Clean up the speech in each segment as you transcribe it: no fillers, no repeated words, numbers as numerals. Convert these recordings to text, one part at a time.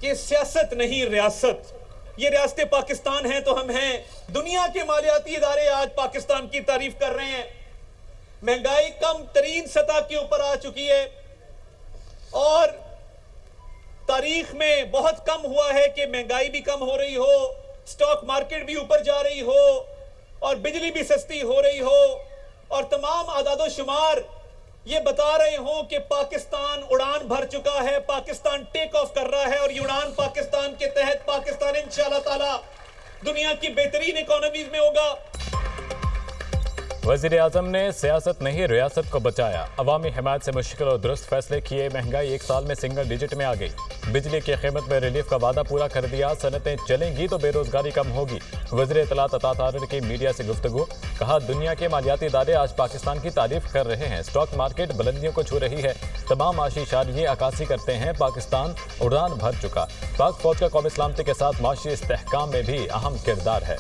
कि सियासत नहीं रियासत, ये रियासत पाकिस्तान है तो हम हैं। दुनिया के मालियाती इदारे आज पाकिस्तान की तारीफ कर रहे हैं। महंगाई कम तरीन सतह के ऊपर आ चुकी है और तारीख में बहुत कम हुआ है कि महंगाई भी कम हो रही हो, स्टॉक मार्केट भी ऊपर जा रही हो और बिजली भी सस्ती हो रही हो और तमाम आदादो शुमार ये बता रहे हो कि पाकिस्तान उड़ान भर चुका है, पाकिस्तान टेक ऑफ कर रहा है और ये उड़ान पाकिस्तान के तहत पाकिस्तान इंशाअल्लाह ताला दुनिया की बेहतरीन इकोनॉमीज में होगा। वज़ीर आज़म ने सियासत नहीं रियासत को बचाया, अवामी हिमायत से मुश्किल और दुरुस्त फैसले किए, महंगाई एक साल में सिंगल डिजिट में आ गई, बिजली की कीमत में रिलीफ का वादा पूरा कर दिया, सनतें चलेंगी तो बेरोजगारी कम होगी। वज़ीर इत्तलात अता तारिर की मीडिया से गुफ्तगू, कहा दुनिया के मालियाती इदारे आज पाकिस्तान की तारीफ कर रहे हैं, स्टॉक मार्केट बुलंदियों को छू रही है, तमाम माशी इशारे अक्कासी करते हैं, पाकिस्तान उड़ान भर चुका। पाक फौज का कौमी सलामती के साथ माशी इस्तेहकाम में भी अहम किरदार है।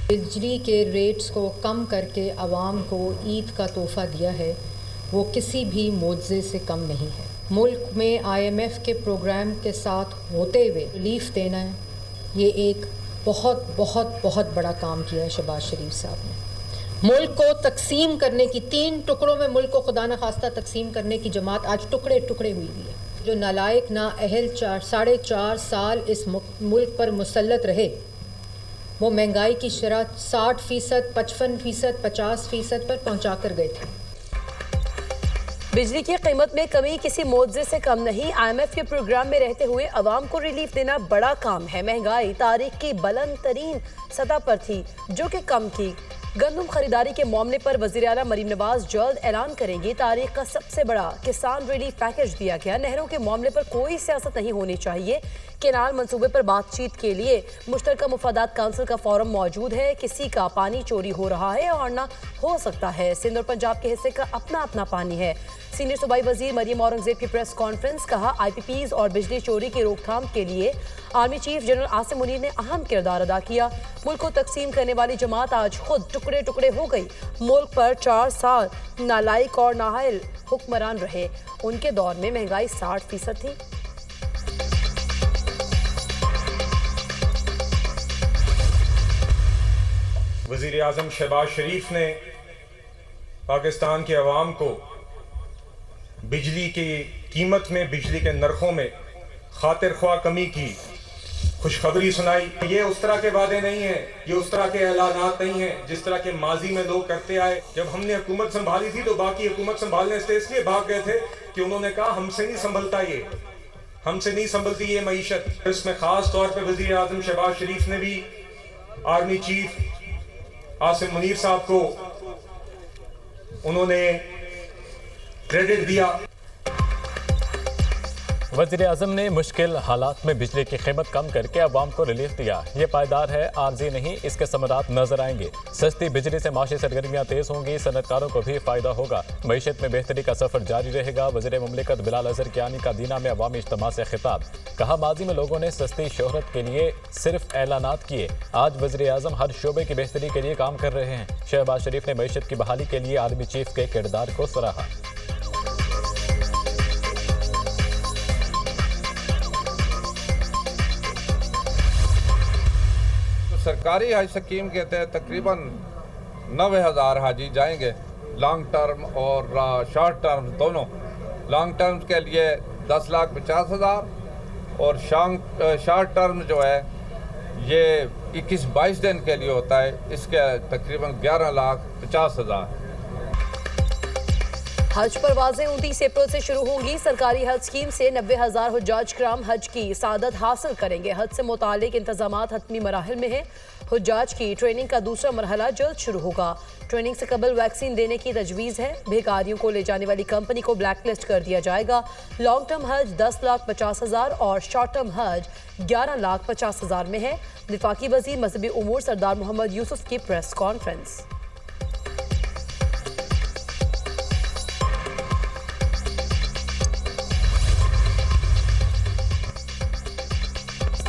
बिजली के रेट्स को कम करके आवाम को ईद का तोहफ़ा दिया है, वो किसी भी मुआवजे से कम नहीं है। मुल्क में IMF के प्रोग्राम के साथ होते हुए रिलीफ देना है, ये एक बहुत बहुत बहुत बड़ा काम किया है शहबाज शरीफ साहब ने। मुल्क को तकसीम करने की, 3 टुकड़ों में मुल्क को खुदा न खास्ता तकसीम करने की जमात आज टुकड़े टुकड़े हुई है। जो नालायक ना अहल 4.5 साल इस मुल्क पर मुसल्लत रहे, वो महंगाई की शरह 60%, 55%, 50% पर पहुंचा कर गए थे। बिजली की कीमत में कमी किसी मुआवजे से कम नहीं। IMF के प्रोग्राम में रहते हुए अवाम को रिलीफ देना बड़ा काम है। महंगाई तारीख की बुलंद तरीन सतह पर थी जो कि कम की। गंदम खरीदारी के मामले पर वज़ीर आला मरीम नवाज जल्द ऐलान करेंगी। तारीख का सबसे बड़ा किसान रिलीफ पैकेज दिया गया। नहरों के मामले पर कोई सियासत नहीं होनी चाहिए। केनाल मंसूबे पर बातचीत के लिए मुश्तरका मुफादात काउंसिल का फोरम मौजूद है। किसी का पानी चोरी हो रहा है और ना हो सकता है। सिंध और पंजाब के हिस्से का अपना अपना पानी है। सीनियर सूबाई वजीर मरियम औरंगजेब की प्रेस कॉन्फ्रेंस, कहा IPPs और बिजली चोरी की रोकथाम के लिए army chief general Asim Munir ने अहम किरदार अदा किया। मुल्क को तकसीम करने वाली जमात आज खुद टुकड़े टुकड़े हो गई। मुल्क पर 4 साल नालायक और नाहल हुक्मरान रहे। उनके दौर में महंगाई 60% थी। वज़ीर आज़म शहबाज शरीफ ने पाकिस्तान के अवाम को बिजली की कीमत में, बिजली के नरखों में खातिर ख्वाह कमी की खुशखबरी सुनाई। ये उस तरह के वादे नहीं है, ये उस तरह के ऐलानात नहीं है जिस तरह के माजी में लोग करते आए। जब हमने हुकूमत संभाली थी तो बाकी हुकूमत संभालने से इसलिए भाग गए थे कि उन्होंने कहा हमसे नहीं संभलता, ये हमसे नहीं संभलती ये मईशत। इसमें खास तौर पर वज़ीर आज़म शहबाज शरीफ ने भी आर्मी चीफ आसिम मुनीर साहब को उन्होंने क्रेडिट दिया। वज़ीर आज़म ने मुश्किल हालात में बिजली की कीमत कम करके अवाम को रिलीफ दिया। ये पायदार है, आर्जी नहीं, इसके समरात नजर आएंगे। सस्ती बिजली से माशी सरगर्मियाँ तेज होंगी, सनतकारों को भी फायदा होगा, मईशत में बेहतरी का सफर जारी रहेगा। वज़ीर मुमलिकत बिलाल अज़हर कियानी का दीना में अवामी इज्तिमा से खिताब, कहा माजी में लोगों ने सस्ती शोहरत के लिए सिर्फ ऐलानात किए, आज वज़ीर आज़म हर शोबे की बेहतरी के लिए काम कर रहे हैं। शहबाज शरीफ ने मईशत की बहाली के लिए आर्मी चीफ के किरदार को सराहा। सरकारी हज स्कीम के तहत तकरीबन 90,000 हाजी जाएंगे, लॉन्ग टर्म और शॉर्ट टर्म दोनों। लॉन्ग टर्म के लिए 10,50,000 और शॉर्ट टर्म जो है ये 21-22 दिन के लिए होता है, इसके तकरीबन 11,50,000। हज परवाजें 29 अप्रैल से शुरू होंगी। सरकारी हज स्कीम से 90,000 हुज्जाज कराम हज की सादत हासिल करेंगे। हज से मुतालिक इंतजामात हतमी मराहिल में है। हुज्जाज की ट्रेनिंग का दूसरा मरहला जल्द शुरू होगा। ट्रेनिंग से कबल वैक्सीन देने की तजवीज़ है। भिखारियों को ले जाने वाली कंपनी को ब्लैकलिस्ट कर दिया जाएगा। लॉन्ग टर्म हज 10,50,000 और शॉर्ट टर्म हज 11,50,000 में है। वफाकी वज़ीर मजहबी उमूर सरदार मोहम्मद यूसुफ की प्रेस कॉन्फ्रेंस।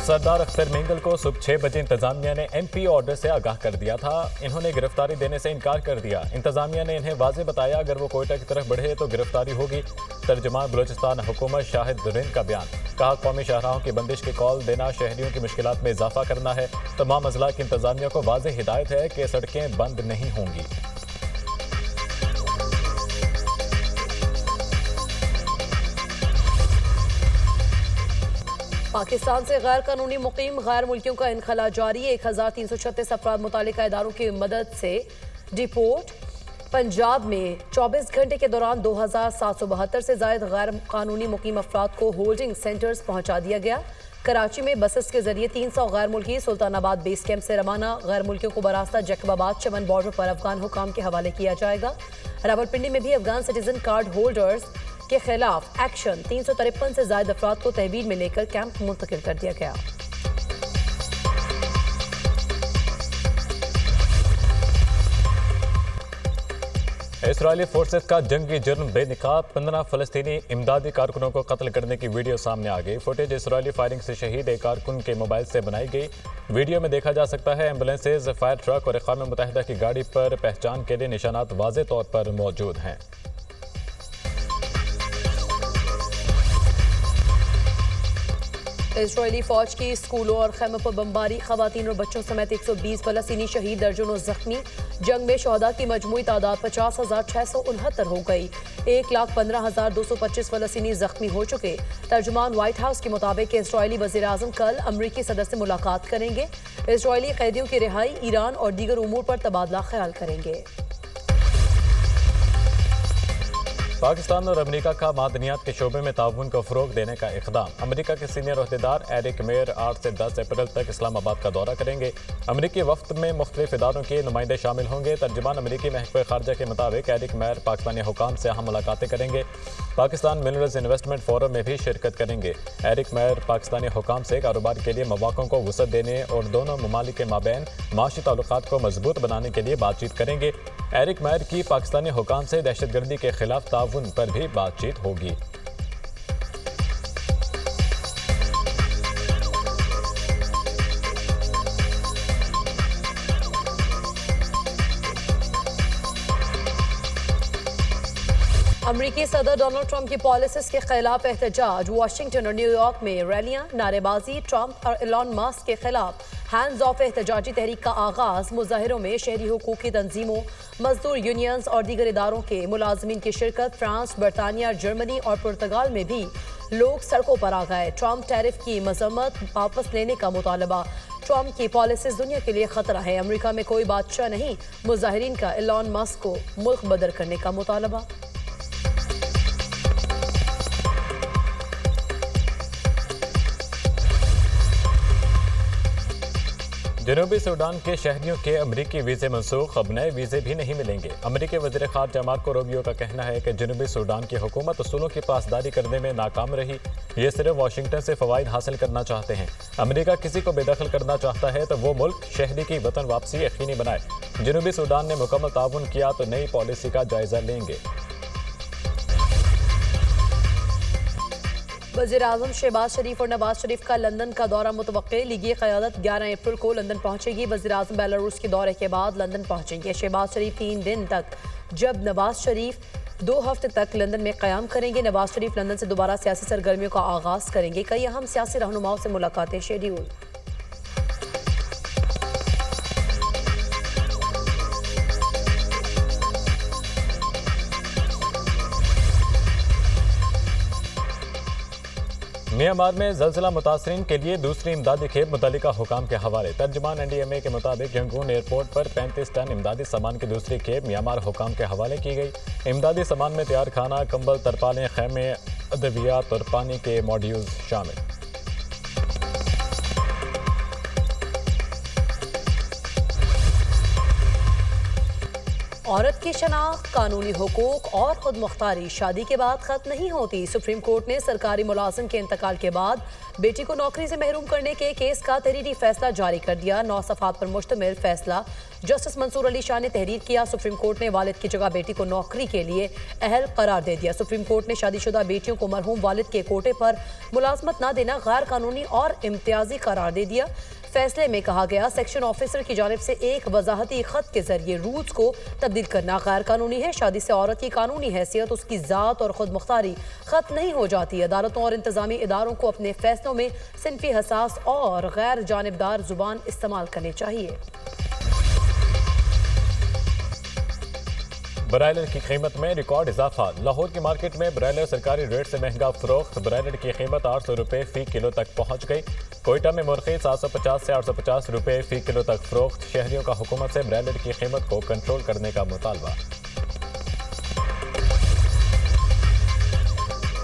सरदार अख्तर मेंगल को सुबह 6 बजे इंतजामिया ने MP ऑर्डर से आगाह कर दिया था। इन्होंने गिरफ्तारी देने से इनकार कर दिया। इंतजामिया ने इन्हें वाजे बताया अगर वो कोयटा की तरफ बढ़े तो गिरफ्तारी होगी। तर्जुमान बलूचिस्तान हुकूमत शाहिद रिंद का बयान। कहा कौमी शाहराहों की बंदिश की कॉल देना शहरियों की मुश्किलात में इजाफा करना है। तमाम अजला की इंतजामिया को वाज़ेह हिदायत है कि सड़कें बंद नहीं होंगी। पाकिस्तान से गैर कानूनी मुकीम गैर मुल्कियों का इनखला जारी। 1336 अफराद मुतालिका इदारों की मदद से डिपोर्ट। पंजाब में 24 घंटे के दौरान 2772 से जायद गैर कानूनी मुकीम अफराद को होल्डिंग सेंटर्स पहुंचा दिया गया। कराची में बसेस के जरिए 300 गैर मुल्की सुल्तानाबाद बेस कैंप से रवाना। गैर मुल्कियों को बरास्ता जैकबाबाद चमन बॉर्डर पर अफगान हुकाम के हवाले किया जाएगा। रावलपिंडी में भी अफगान सिटीजन कार्ड होल्डर्स के खिलाफ एक्शन। 353 से ज्यादा अफराद को तहवील में लेकर कैंप मुंतकिल कर दिया गया। इसराइली फोर्सेस का जंगी जुर्म बेनिकाब। 15 फलस्तीनी इमदादी कारकुनों को कत्ल करने की वीडियो सामने आ गई। फुटेज इसराइली फायरिंग से शहीद एक कारकुन के मोबाइल से बनाई गई। वीडियो में देखा जा सकता है एम्बुलेंसेज, फायर ट्रक और अक़वाम मुत्तहिदा की गाड़ी पर पहचान के लिए निशानात वाज़े तौर पर मौजूद हैं। इजरायली फौज की स्कूलों और खैमों पर बमबारी। खवातीन और बच्चों समेत 120 फलस्तीनी शहीद, दर्जनों जख्मी। जंग में शहदा की मजमूई तादाद 50,669 हो गई। 1,15,225 फलस्तीनी जख्मी हो चुके। तर्जुमान व्हाइट हाउस के मुताबिक इजरायली वज़ीर आज़म कल अमरीकी सदर से मुलाकात करेंगे। इजरायली कैदियों की रिहाई, ईरान और दीगर उमूर पर तबादला ख्याल करेंगे। पाकिस्तान और अमेरिका का मादनियात के शोबे में ताउन को फ़रोग देने का इक़दाम। अमेरिका के सीनियर अहदेदार एरिक मेयर 8 से 10 अप्रैल तक इस्लामाबाद का दौरा करेंगे। अमेरिकी वफ्द में मुख्तलिफ इदारों के नुमाइंदे शामिल होंगे। तर्जुमान अमेरिकी महकमे खारजा के मुताबिक एरिक मेयर पाकिस्तानी हुकाम से अहम मुलाकातें करेंगे। पाकिस्तान मिनरल्स इन्वेस्टमेंट फोरम में भी शिरकत करेंगे। एरिक मेयर पाकिस्तानी हुकाम से कारोबार के लिए मौक़ों को वसअत देने और दोनों ममालिक के माबैन माशी ताल्लुकात को मजबूत बनाने के लिए बातचीत करेंगे। एरिक मेयर की पाकिस्तानी हुकाम से दहशतगर्दी के खिलाफ ताउन पर भी बातचीत होगी। अमरीकी सदर डोनाल्ड ट्रंप की पॉलिसीज के खिलाफ एहतजाज। वाशिंगटन और न्यूयॉर्क में रैलियां, नारेबाजी। ट्रंप और एलन मस्क के खिलाफ हैंड्स ऑफ एहतजाजी तहरीक का आगाज। मुजाहिरों में शहरी हुकूक की तंजीमों, मजदूर यूनियंस और दीगर इदारों के मुलाजमीन की शिरकत। फ्रांस, बरतानिया, जर्मनी और पुर्तगाल में भी लोग सड़कों पर आ गए। ट्रंप टैरिफ की मजम्मत, वापस लेने का मुतालबा। ट्रंप की पॉलिसीज दुनिया के लिए खतरा है। अमेरिका में कोई बादशाह नहीं। मुजाहिरीन का एलन मस्क को मुल्क बदर करने का मुतालबा। जनूबी सूडान के शहरियों के अमरीकी वीज़े मनसूख। अब नए वीज़े भी नहीं मिलेंगे। अमरीकी वज़ीर ख़ारजा मार्को रूबियो का कहना है कि जनूबी सूडान की हुकूमत उसूलों की पासदारी करने में नाकाम रही। ये सिर्फ वाशिंगटन से फ़वाइद हासिल करना चाहते हैं। अमरीका किसी को बेदखल करना चाहता है तो वो मुल्क शहरी की वतन वापसी यकीनी बनाए। जनूबी सूडान ने मुकम्मल ताउन किया तो नई पॉलिसी का जायज़ा लेंगे। वज़ीर आज़म शहबाज शरीफ और नवाज शरीफ का लंदन का दौरा मुतवक्के। लीगी क़यादत 11 अप्रैल को लंदन पहुंचेगी। वज़ीर आज़म बेलारूस के दौरे के बाद लंदन पहुंचेंगे। शहबाज शरीफ 3 दिन तक, जब नवाज शरीफ 2 हफ्ते तक लंदन में क़याम करेंगे। नवाज शरीफ लंदन से दोबारा सियासी सरगर्मियों का आगाज़ करेंगे। कई अहम सियासी रहनुमाओं से मुलाकातें शेड्यूल। म्यांमार में जलजिला मुतासरीन के लिए दूसरी इमदादी खेप मुतल्लिका हुकाम के हवाले। तर्जुमान NDMA के मुताबिक यंगून एयरपोर्ट पर 35 टन इमदादी सामान की दूसरी खेप म्यांमार हुकाम के हवाले की गई। इमदादी सामान में तैयार खाना, कंबल, तरपालें, खैमे, अद्वियात और पानी के मॉड्यूल्स शामिल। औरत की शनाख्त, कानूनी हुकूक और खुद मुख्तारी शादी के बाद खत्म नहीं होती। सुप्रीम कोर्ट ने सरकारी मुलाजिम के इंतकाल के बाद बेटी को नौकरी से महरूम करने के केस का तहरीरी फैसला जारी कर दिया। 9 सफ़हात पर मुश्तमिल फैसला जस्टिस मंसूर अली शाह ने तहरीर किया, सुप्रीम कोर्ट ने वालिद की जगह बेटी को नौकरी के लिए अहल करार दे दिया। सुप्रीम कोर्ट ने शादीशुदा बेटियों को मरहूम वालिद के कोटे पर मुलाजमत न देना गैर कानूनी और इम्तियाजी करार दे दिया। फैसले में कहा गया, सेक्शन ऑफिसर की जानिब से एक वजाहती खत के जरिए रूल्स को तब्दील करना गैर कानूनी है। शादी से औरत की कानूनी हैसियत उसकी ज़ात और खुद मुख्तारी खत्म नहीं हो जाती। अदालतों और इंतजामी इदारों को अपने फैसलों में सिनफी हसास और गैर जानिबदार जुबान इस्तेमाल करनी चाहिए। ब्रायलर की कीमत में रिकॉर्ड इजाफा। लाहौर की मार्केट में ब्रायलर सरकारी रेट से महंगा फरोख्त। ब्रायलर की कीमत 800 रुपये फी किलो तक पहुंच गई। कोयटा में मुर्गी 750 से 850 रुपये फी किलो तक फरोख्त। शहरियों का हुकूमत से ब्रायलर की कीमत को कंट्रोल करने का मुतालबा।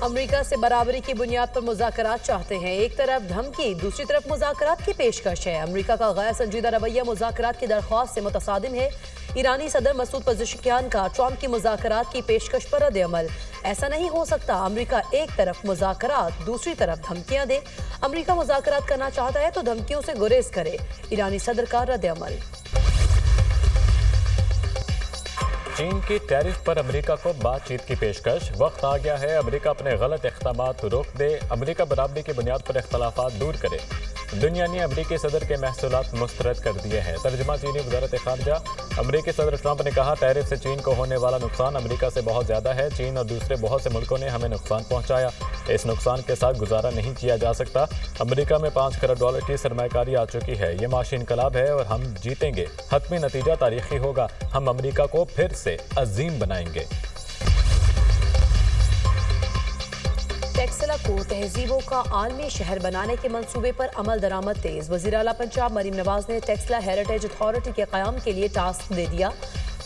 अमेरिका से बराबरी की बुनियाद पर मुज़ाकरात चाहते हैं। एक तरफ धमकी, दूसरी तरफ मुज़ाकरात की पेशकश है। अमेरिका का गैर संजीदा रवैया मुज़ाकरात की दरख्वास्त से मुतसादिम है। ईरानी सदर मसूद पज़ेश्कियान का ट्रंप की मुज़ाकरात की पेशकश पर रद्द अमल। ऐसा नहीं हो सकता, अमेरिका एक तरफ मुज़ाकरात, दूसरी तरफ धमकियां दे। अमेरिका मुज़ाकरात करना चाहता है तो धमकियों से गुरेज करे। ईरानी सदर का रद्द अमल। चीन की टैरिफ पर अमेरिका को बातचीत की पेशकश। वक्त आ गया है अमेरिका अपने गलत इक़दामात रोक दे। अमेरिका बराबरी की बुनियाद पर इख्तलाफात दूर करे। दुनिया ने अमेरिकी सदर के महसूलात मुस्तरद कर दिए हैं। तर्जुमा चीनी वज़ारत ख़ारजा। अमेरिकी सदर ट्रंप ने कहा, टैरिफ से चीन को होने वाला नुकसान अमेरिका से बहुत ज़्यादा है। चीन और दूसरे बहुत से मुल्कों ने हमें नुकसान पहुँचाया। इस नुकसान के साथ गुजारा नहीं किया जा सकता। अमेरिका में $5 करोड़ की सरमायाकारी आ चुकी है। ये माशी इनकलाब है और हम जीतेंगे। हतमी नतीजा तारीखी होगा। हम अमेरिका को फिर से अजीम बनाएंगे। टेक्सला को तहजीबों का आलमी शहर बनाने के मंसूबे पर अमल दरामद तेज। वज़ीर आला पंजाब मरीम नवाज ने टेक्सला हेरिटेज अथॉरिटी के क़याम के लिए टास्क दे दिया।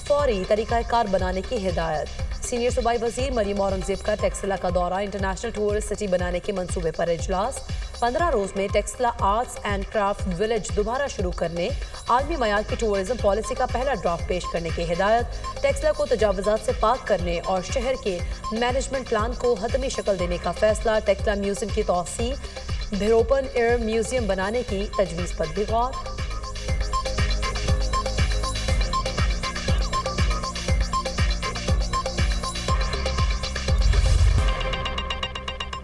फौरी तरीक़ाकार बनाने की हिदायत। सीनियर सूबाई वज़ीर मरीम औरंगज़ेब का टेक्सला का दौरा। इंटरनेशनल टूरिस्ट सिटी बनाने के मंसूबे पर इजलास। 15 रोज़ में Taxila arts and craft village दोबारा शुरू करने, आलमी मयार की टूरिज्म पॉलिसी का पहला ड्राफ्ट पेश करने की हिदायत। टेक्सला को तजावुज़ात से पाक करने और शहर के मैनेजमेंट प्लान को हतमी शक्ल देने का फैसला। टेक्सला म्यूजियम की तौसीह, भिरोपन एयर म्यूजियम बनाने की तजवीज़ पर भी गौर।